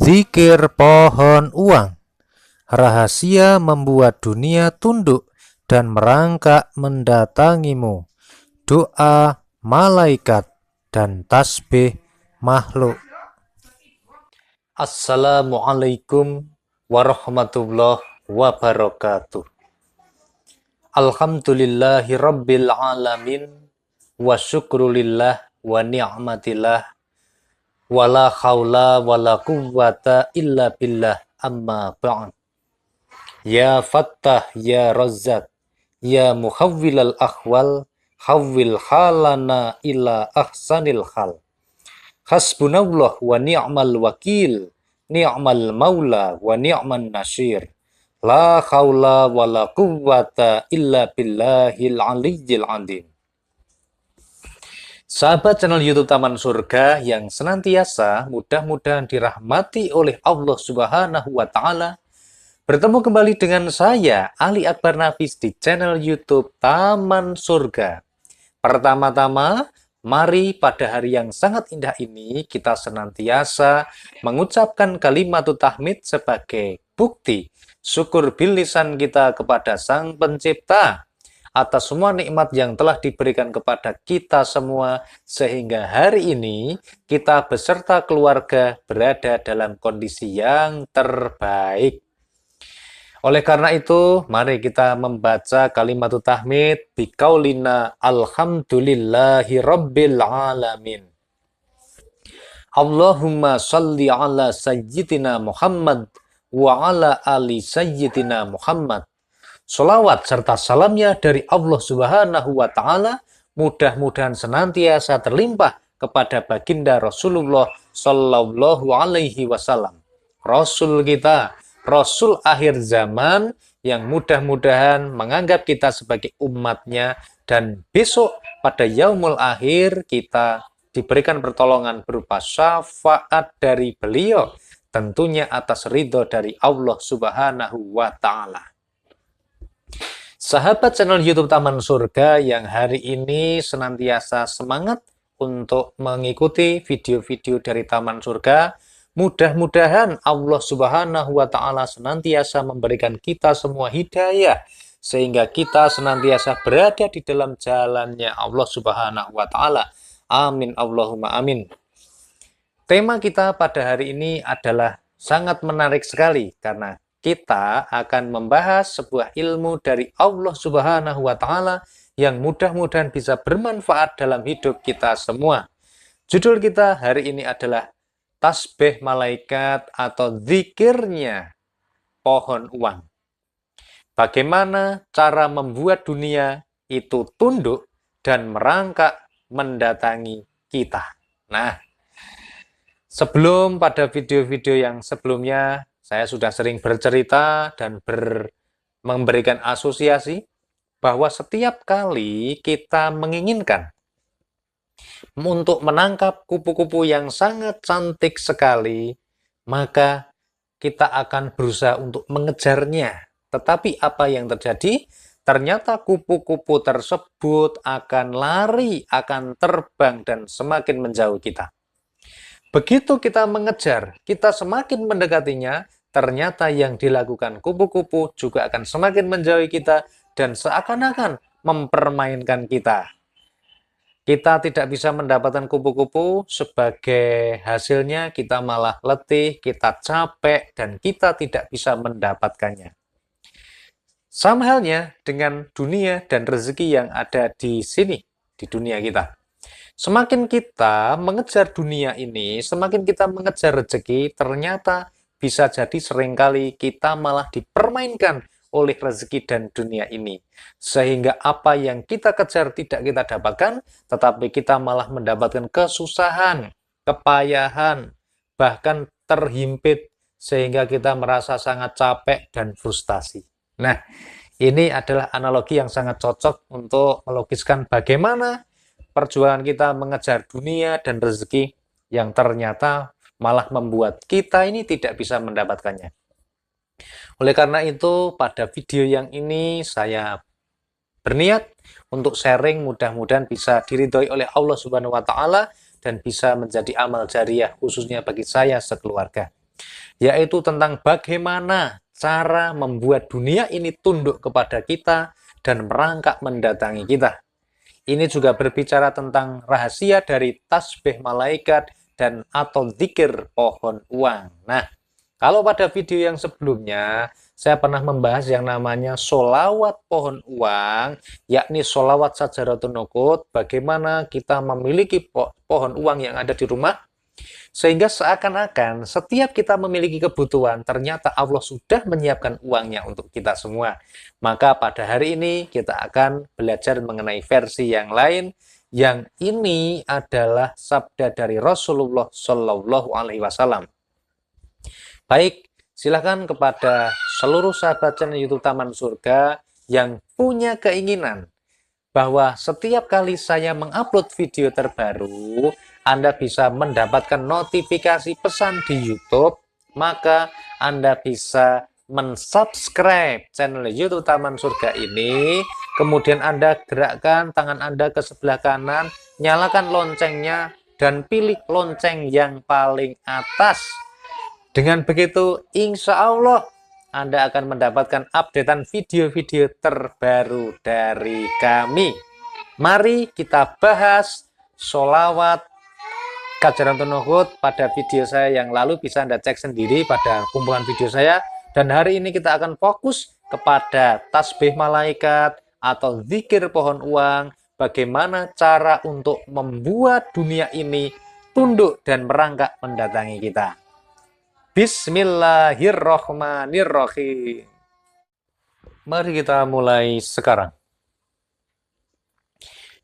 Zikir pohon uang. Rahasia membuat dunia tunduk dan merangkak mendatangimu. Doa malaikat dan tasbih makhluk. Assalamualaikum warahmatullahi wabarakatuh. Alhamdulillahi rabbil alamin. Wa syukrulillah wa ni'matillah. Wala khawla wala quwwata illa billah amma ba'd. Ya Fattah, Ya Razzaq, Ya Muhawwilal Akhwal, Hawwil halana ila ahsanil hal. Hasbunallah wa ni'mal wakil, ni'mal maula wa ni'man nasir. La khawla wa la quwwata illa billahil aliyyil azim. Sahabat channel YouTube Taman Surga yang senantiasa mudah-mudahan dirahmati oleh Allah Subhanahu wa Ta'ala. Bertemu kembali dengan saya, Ali Akbar Nafis, di channel YouTube Taman Surga. Pertama-tama, mari pada hari yang sangat indah ini kita senantiasa mengucapkan kalimat tahmid sebagai bukti syukur bil lisan kita kepada Sang Pencipta atas semua nikmat yang telah diberikan kepada kita semua, sehingga hari ini kita beserta keluarga berada dalam kondisi yang terbaik. Oleh karena itu, mari kita membaca kalimat tahmid biqaulina alhamdulillahi rabbil alamin. Allahumma salli ala sayyidina Muhammad wa ala ali sayyidina Muhammad. Sholawat serta salamnya dari Allah Subhanahu wa Ta'ala mudah-mudahan senantiasa terlimpah kepada baginda Rasulullah Sallallahu Alaihi Wasallam, Rasul kita, Rasul akhir zaman yang mudah-mudahan menganggap kita sebagai umatnya, dan besok pada yaumul akhir kita diberikan pertolongan berupa syafaat dari beliau, tentunya atas ridho dari Allah Subhanahu wa Ta'ala. Sahabat channel YouTube Taman Surga yang hari ini senantiasa semangat untuk mengikuti video-video dari Taman Surga, mudah-mudahan Allah Subhanahu wa Ta'ala senantiasa memberikan kita semua hidayah, sehingga kita senantiasa berada di dalam jalannya Allah Subhanahu wa Ta'ala. Amin Allahumma amin. Tema kita pada hari ini adalah sangat menarik sekali karena kita akan membahas sebuah ilmu dari Allah Subhanahu wa Ta'ala yang mudah-mudahan bisa bermanfaat dalam hidup kita semua. Judul kita hari ini adalah tasbih malaikat atau zikirnya pohon uang. Bagaimana cara membuat dunia itu tunduk dan merangkak mendatangi kita. Nah, sebelum pada video-video yang sebelumnya, saya sudah sering bercerita dan memberikan asosiasi bahwa setiap kali kita menginginkan untuk menangkap kupu-kupu yang sangat cantik sekali, maka kita akan berusaha untuk mengejarnya. Tetapi apa yang terjadi? Ternyata kupu-kupu tersebut akan lari, akan terbang, dan semakin menjauh kita. Begitu kita mengejar, kita semakin mendekatinya, ternyata yang dilakukan kupu-kupu juga akan semakin menjauhi kita dan seakan-akan mempermainkan kita. Kita tidak bisa mendapatkan kupu-kupu, sebagai hasilnya kita malah letih, kita capek, dan kita tidak bisa mendapatkannya. Sama halnya dengan dunia dan rezeki yang ada di sini, di dunia kita. Semakin kita mengejar dunia ini, semakin kita mengejar rezeki, ternyata bisa jadi seringkali kita malah dipermainkan oleh rezeki dan dunia ini. Sehingga apa yang kita kejar tidak kita dapatkan, tetapi kita malah mendapatkan kesusahan, kepayahan, bahkan terhimpit, sehingga kita merasa sangat capek dan frustasi. Nah, ini adalah analogi yang sangat cocok untuk melogiskan bagaimana perjuangan kita mengejar dunia dan rezeki yang ternyata malah membuat kita ini tidak bisa mendapatkannya. Oleh karena itu, pada video yang ini saya berniat untuk sharing, mudah-mudahan bisa diridhoi oleh Allah Subhanahu wa Ta'ala dan bisa menjadi amal jariah khususnya bagi saya sekeluarga. yaitu tentang bagaimana cara membuat dunia ini tunduk kepada kita dan merangkak mendatangi kita. Ini juga berbicara tentang rahasia dari tasbih malaikat dan atau zikir pohon uang. Nah, kalau pada video yang sebelumnya, saya pernah membahas yang namanya solawat pohon uang, yakni solawat sajaratun nukut, bagaimana kita memiliki pohon uang yang ada di rumah, sehingga seakan-akan setiap kita memiliki kebutuhan, ternyata Allah sudah menyiapkan uangnya untuk kita semua. Maka pada hari ini kita akan belajar mengenai versi yang lain, yang ini adalah sabda dari Rasulullah Shallallahu Alaihi Wasallam. Baik, silakan kepada seluruh sahabat channel YouTube Taman Surga yang punya keinginan bahwa setiap kali saya mengupload video terbaru, Anda bisa mendapatkan notifikasi pesan di YouTube, maka Anda bisa mensubscribe channel YouTube Taman Surga ini, kemudian Anda gerakkan tangan Anda ke sebelah kanan, nyalakan loncengnya, dan pilih lonceng yang paling atas. Dengan begitu, insya Allah Anda akan mendapatkan updatean video-video terbaru dari kami. Mari kita bahas sholawat Sajaratun Nukut pada video saya yang lalu, bisa Anda cek sendiri pada kumpulan video saya. Dan hari ini kita akan fokus kepada tasbih malaikat atau zikir pohon uang, bagaimana cara untuk membuat dunia ini tunduk dan merangkak mendatangi kita. Bismillahirrohmanirrohim. Mari kita mulai sekarang.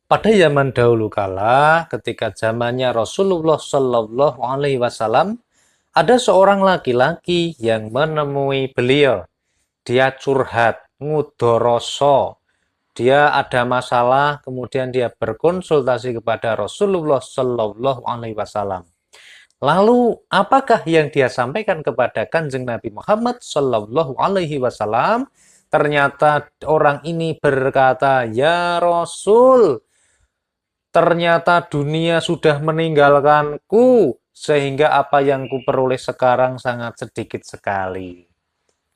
Pada zaman dahulu kala, ketika zamannya Rasulullah Shallallahu Alaihi Wasallam, ada seorang laki-laki yang menemui beliau. Dia curhat, ngudoroso. Dia ada masalah, kemudian dia berkonsultasi kepada Rasulullah Shallallahu Alaihi Wasallam. Lalu, apakah yang dia sampaikan kepada Kanjeng Nabi Muhammad Shallallahu Alaihi Wasallam? Ternyata orang ini berkata, "Ya Rasul, ternyata dunia sudah meninggalkanku, sehingga apa yang kuperoleh sekarang sangat sedikit sekali."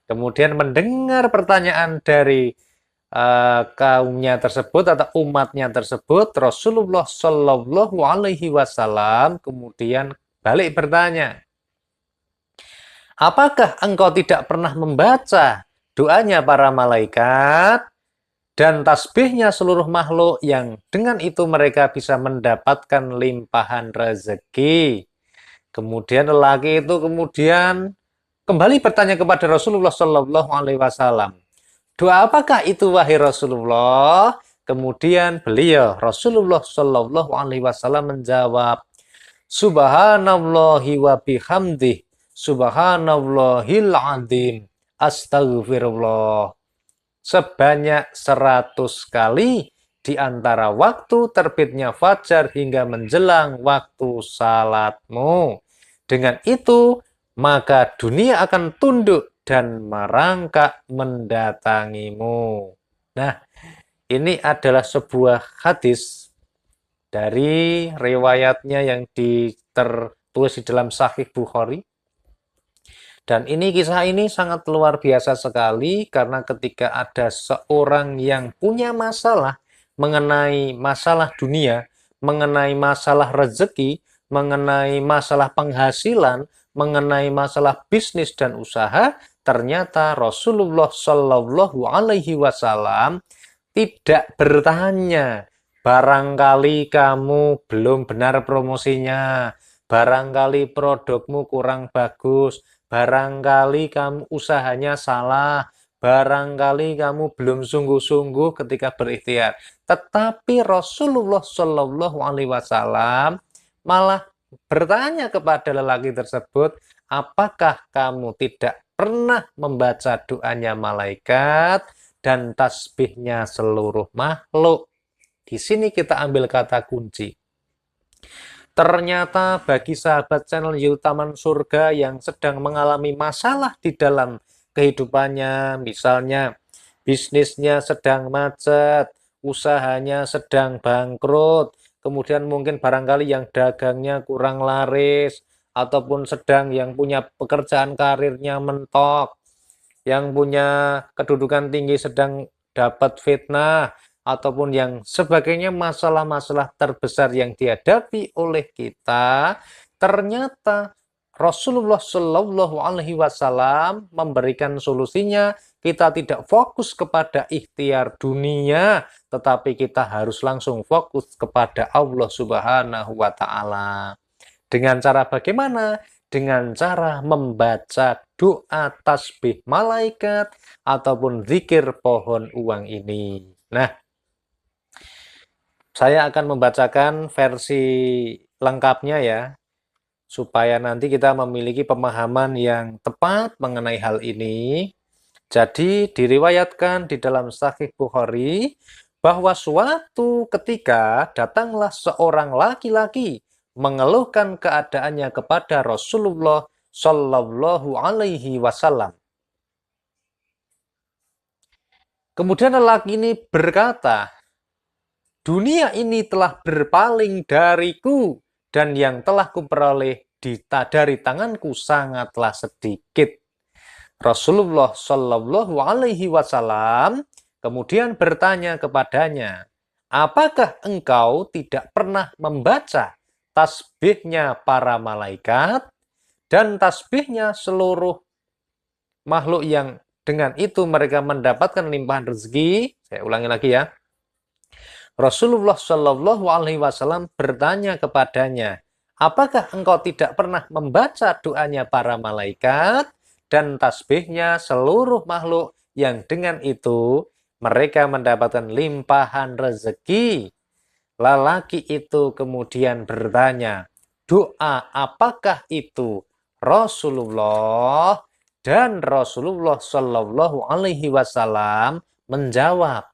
Kemudian mendengar pertanyaan dari kaumnya tersebut atau umatnya tersebut, Rasulullah Shallallahu Alaihi Wasallam kemudian balik bertanya, apakah engkau tidak pernah membaca doanya para malaikat dan tasbihnya seluruh makhluk yang dengan itu mereka bisa mendapatkan limpahan rezeki? Kemudian lelaki itu kemudian kembali bertanya kepada Rasulullah Shallallahu Alaihi Wasallam, doa apakah itu wahai Rasulullah? Kemudian beliau Rasulullah Shallallahu Alaihi Wasallam menjawab, Subhanallahi wa bihamdih, subhanallahil azim, astagfirullah. Sebanyak 100 kali di antara waktu terbitnya fajar hingga menjelang waktu salatmu. Dengan itu, maka dunia akan tunduk dan merangkak mendatangimu. Nah, ini adalah sebuah hadis dari riwayatnya yang tertulis di dalam Sahih Bukhari. Dan ini kisah ini sangat luar biasa sekali, karena ketika ada seorang yang punya masalah mengenai masalah dunia, mengenai masalah rezeki, mengenai masalah penghasilan, mengenai masalah bisnis dan usaha, ternyata Rasulullah Shallallahu Alaihi Wasallam tidak bertanya, barangkali kamu belum benar promosinya, barangkali produkmu kurang bagus, barangkali kamu usahanya salah, barangkali kamu belum sungguh-sungguh ketika berikhtiar. Tetapi Rasulullah Shallallahu Alaihi Wasallam malah bertanya kepada lelaki tersebut, apakah kamu tidak pernah membaca doanya malaikat dan tasbihnya seluruh makhluk? Di sini kita ambil kata kunci. Ternyata bagi sahabat channel YouTube Taman Surga yang sedang mengalami masalah di dalam kehidupannya, misalnya bisnisnya sedang macet, usahanya sedang bangkrut, kemudian mungkin barangkali yang dagangnya kurang laris, ataupun sedang yang punya pekerjaan karirnya mentok, yang punya kedudukan tinggi sedang dapat fitnah, ataupun yang sebagainya, masalah-masalah terbesar yang dihadapi oleh kita, ternyata Rasulullah Shallallahu Alaihi Wasallam memberikan solusinya. Kita tidak fokus kepada ikhtiar dunia, tetapi kita harus langsung fokus kepada Allah Subhanahu wa Ta'ala. Dengan cara bagaimana? Dengan cara membaca doa tasbih malaikat ataupun zikir pohon uang ini. Nah, saya akan membacakan versi lengkapnya ya, supaya nanti kita memiliki pemahaman yang tepat mengenai hal ini. Jadi diriwayatkan di dalam Sahih Bukhari bahwa suatu ketika datanglah seorang laki-laki mengeluhkan keadaannya kepada Rasulullah Shallallahu Alaihi Wasallam. Kemudian lelaki ini berkata, dunia ini telah berpaling dariku dan yang telah kuperoleh dari tanganku sangatlah sedikit. Rasulullah Shallallahu Alaihi Wasallam kemudian bertanya kepadanya, apakah engkau tidak pernah membaca tasbihnya para malaikat dan tasbihnya seluruh makhluk yang dengan itu mereka mendapatkan limpahan rezeki? Saya ulangi lagi ya. Rasulullah Shallallahu Alaihi Wasallam bertanya kepadanya, apakah engkau tidak pernah membaca doanya para malaikat dan tasbihnya seluruh makhluk yang dengan itu mereka mendapatkan limpahan rezeki? Lelaki itu kemudian bertanya, doa apakah itu Rasulullah? Dan Rasulullah Shallallahu Alaihi Wasallam menjawab,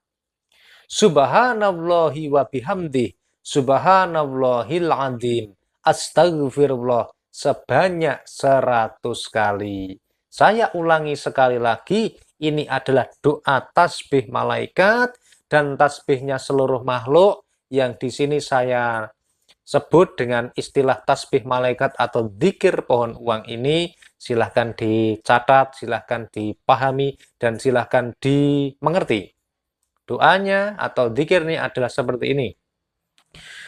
Subhanallahi wa bihamdih, Subhanallahil azim, Astagfirullah sebanyak 100 kali. Saya ulangi sekali lagi, ini adalah doa tasbih malaikat dan tasbihnya seluruh makhluk yang di sini saya sebut dengan istilah tasbih malaikat atau dzikir pohon uang ini. Silahkan dicatat, silahkan dipahami, dan silahkan dimengerti. Doanya atau dzikirnya adalah seperti ini.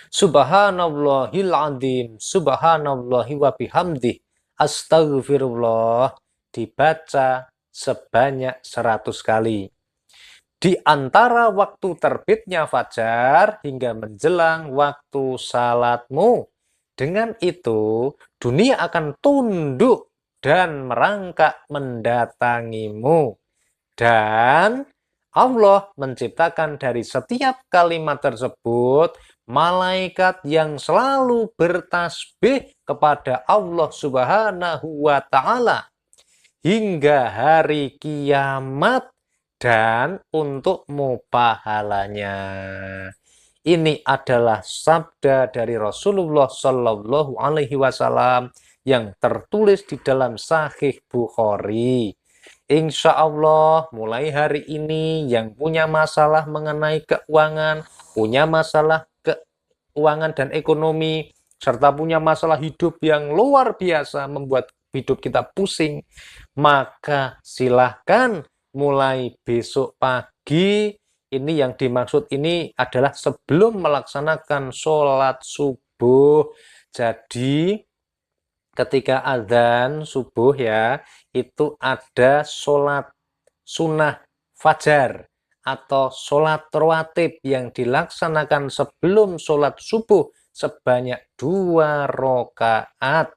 Subhanallahil azim, subhanallahi wa bihamdih, astagfirullah, dibaca sebanyak 100 kali. Di antara waktu terbitnya fajar hingga menjelang waktu salatmu. Dengan itu, dunia akan tunduk dan merangkak mendatangimu. Dan Allah menciptakan dari setiap kalimat tersebut malaikat yang selalu bertasbih kepada Allah Subhanahu wa Ta'ala hingga hari kiamat dan untukmu pahalanya. Ini adalah sabda dari Rasulullah Shallallahu Alaihi Wasallam yang tertulis di dalam Sahih Bukhari. Insya Allah mulai hari ini yang punya masalah mengenai keuangan, punya masalah keuangan dan ekonomi, serta punya masalah hidup yang luar biasa membuat hidup kita pusing, maka silahkan mulai besok pagi, ini yang dimaksud ini adalah sebelum melaksanakan sholat subuh. Jadi ketika azan subuh ya, itu ada sholat sunnah fajar atau sholat rawatib yang dilaksanakan sebelum sholat subuh sebanyak 2 rakaat.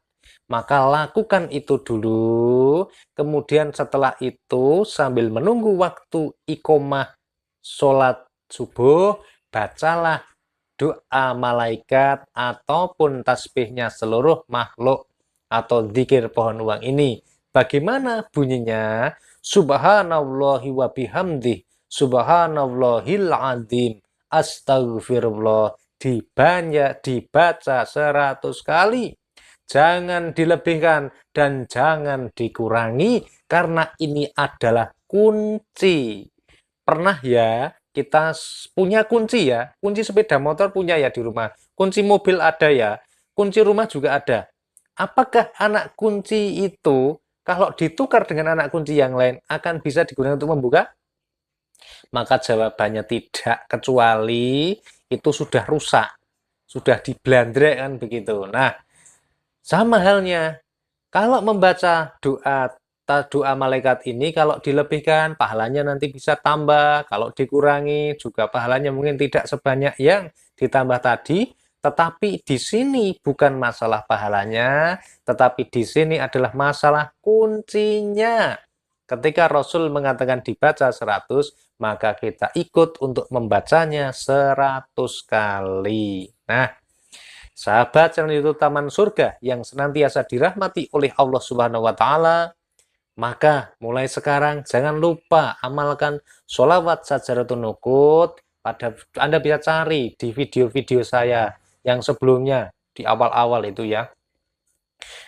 Maka lakukan itu dulu, kemudian setelah itu sambil menunggu waktu iqomah sholat subuh, bacalah doa malaikat ataupun tasbihnya seluruh makhluk atau zikir pohon uang ini. Bagaimana bunyinya? Subhanallahi wa bihamdih, subhanallahil azim, astagfirullah, dibaca 100 kali. Jangan dilebihkan dan jangan dikurangi karena ini adalah kunci. Pernah ya kita punya kunci ya, kunci sepeda motor punya ya di rumah, kunci mobil ada ya, kunci rumah juga ada. Apakah anak kunci itu kalau ditukar dengan anak kunci yang lain akan bisa digunakan untuk membuka? Maka jawabannya tidak, kecuali itu sudah rusak, sudah diblandrek kan begitu. Nah, sama halnya kalau membaca doa malaikat ini, kalau dilebihkan pahalanya nanti bisa tambah, kalau dikurangi juga pahalanya mungkin tidak sebanyak yang ditambah tadi. Tetapi di sini bukan masalah pahalanya, tetapi di sini adalah masalah kuncinya. Ketika Rasul mengatakan dibaca 100, maka kita ikut untuk membacanya 100 kali. Nah, sahabat yang itu taman surga yang senantiasa dirahmati oleh Allah Subhanahu wa taala, maka mulai sekarang jangan lupa amalkan sholawat Sajaratul Nukut. Anda bisa cari di video-video saya yang sebelumnya di awal-awal itu ya.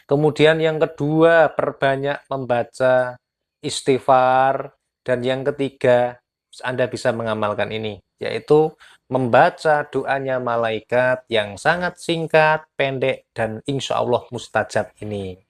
Kemudian yang kedua, perbanyak membaca istighfar, dan yang ketiga Anda bisa mengamalkan ini, yaitu membaca doanya malaikat yang sangat singkat, pendek, dan insya Allah mustajab ini.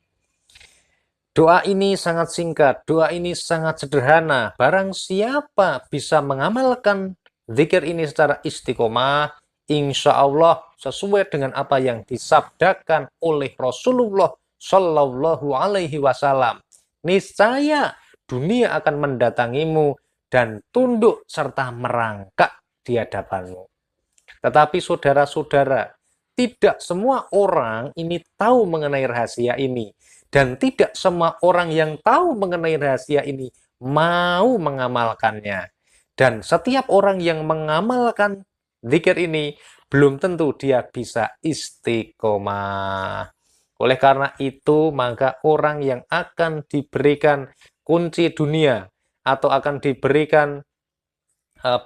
Doa ini sangat singkat, doa ini sangat sederhana. Barang siapa bisa mengamalkan zikir ini secara istiqomah, insya Allah sesuai dengan apa yang disabdakan oleh Rasulullah Shallallahu Alaihi Wasallam, niscaya dunia akan mendatangimu dan tunduk serta merangkak di hadapanmu. Tetapi saudara-saudara, tidak semua orang ini tahu mengenai rahasia ini. Dan tidak semua orang yang tahu mengenai rahasia ini mau mengamalkannya. Dan setiap orang yang mengamalkan zikir ini, belum tentu dia bisa istiqomah. Oleh karena itu, maka orang yang akan diberikan kunci dunia, atau akan diberikan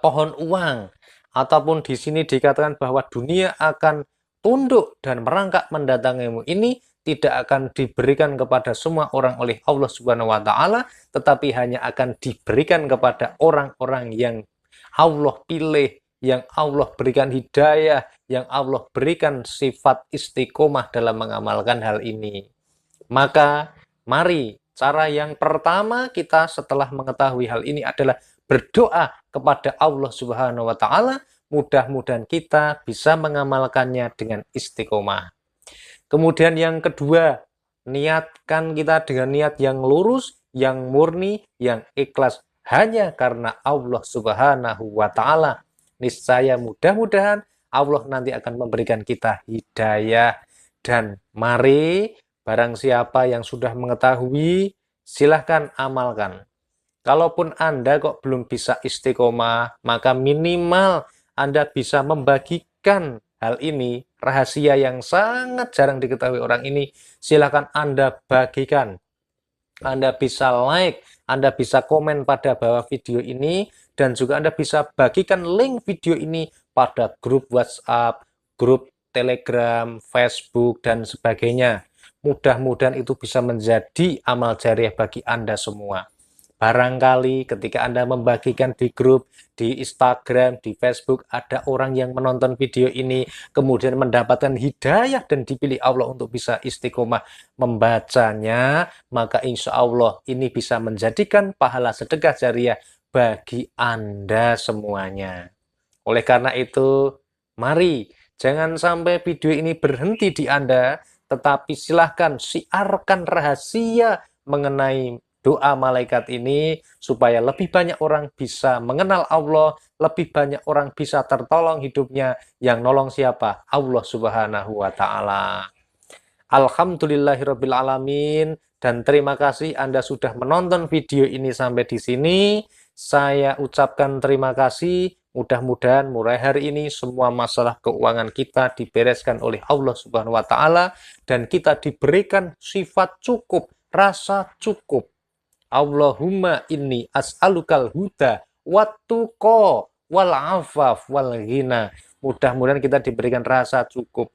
pohon uang, ataupun di sini dikatakan bahwa dunia akan tunduk dan merangkak mendatangimu, ini tidak akan diberikan kepada semua orang oleh Allah Subhanahu wa taala, tetapi hanya akan diberikan kepada orang-orang yang Allah pilih, yang Allah berikan hidayah, yang Allah berikan sifat istiqomah dalam mengamalkan hal ini. Maka mari, cara yang pertama kita setelah mengetahui hal ini adalah berdoa kepada Allah Subhanahu wa taala, mudah-mudahan kita bisa mengamalkannya dengan istiqomah. Kemudian yang kedua, niatkan kita dengan niat yang lurus, yang murni, yang ikhlas hanya karena Allah Subhanahu wa taala. Niscaya mudah-mudahan Allah nanti akan memberikan kita hidayah. Dan mari, barang siapa yang sudah mengetahui, silahkan amalkan. Kalaupun Anda kok belum bisa istiqomah, maka minimal Anda bisa membagikan hal ini, rahasia yang sangat jarang diketahui orang ini, silakan Anda bagikan. Anda bisa like, Anda bisa komen pada bawah video ini, dan juga Anda bisa bagikan link video ini pada grup WhatsApp, grup Telegram, Facebook, dan sebagainya. Mudah-mudahan itu bisa menjadi amal jariah bagi Anda semua. Barangkali ketika Anda membagikan di grup, di Instagram, di Facebook, ada orang yang menonton video ini, kemudian mendapatkan hidayah dan dipilih Allah untuk bisa istiqomah membacanya, maka insya Allah ini bisa menjadikan pahala sedekah jariah bagi Anda semuanya. Oleh karena itu, mari jangan sampai video ini berhenti di Anda, tetapi silahkan siarkan rahasia mengenai doa malaikat ini supaya lebih banyak orang bisa mengenal Allah, lebih banyak orang bisa tertolong hidupnya. Yang nolong siapa? Allah Subhanahu wa taala. Alhamdulillahirabbil alamin, dan terima kasih Anda sudah menonton video ini sampai di sini. Saya ucapkan terima kasih. Mudah-mudahan mulai hari ini semua masalah keuangan kita dibereskan oleh Allah Subhanahu wa taala dan kita diberikan sifat cukup, rasa cukup. Allahumma inni as'alukal huda wattuqa wal afaf wal ghina. Mudah-mudahan kita diberikan rasa cukup.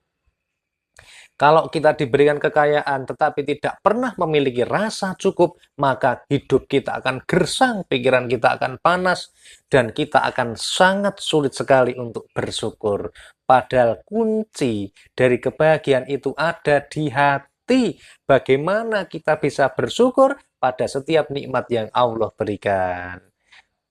Kalau kita diberikan kekayaan tetapi tidak pernah memiliki rasa cukup, maka hidup kita akan gersang, pikiran kita akan panas, dan kita akan sangat sulit sekali untuk bersyukur. Padahal kunci dari kebahagiaan itu ada di hati. bukti bagaimana kita bisa bersyukur pada setiap nikmat yang Allah berikan.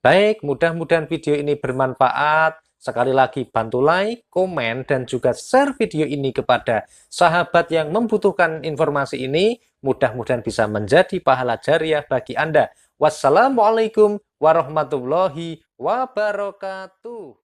Baik, mudah-mudahan video ini bermanfaat. Sekali lagi bantu like, komen, dan juga share video ini kepada sahabat yang membutuhkan informasi ini. Mudah-mudahan bisa menjadi pahala jariah bagi Anda. Wassalamualaikum warahmatullahi wabarakatuh.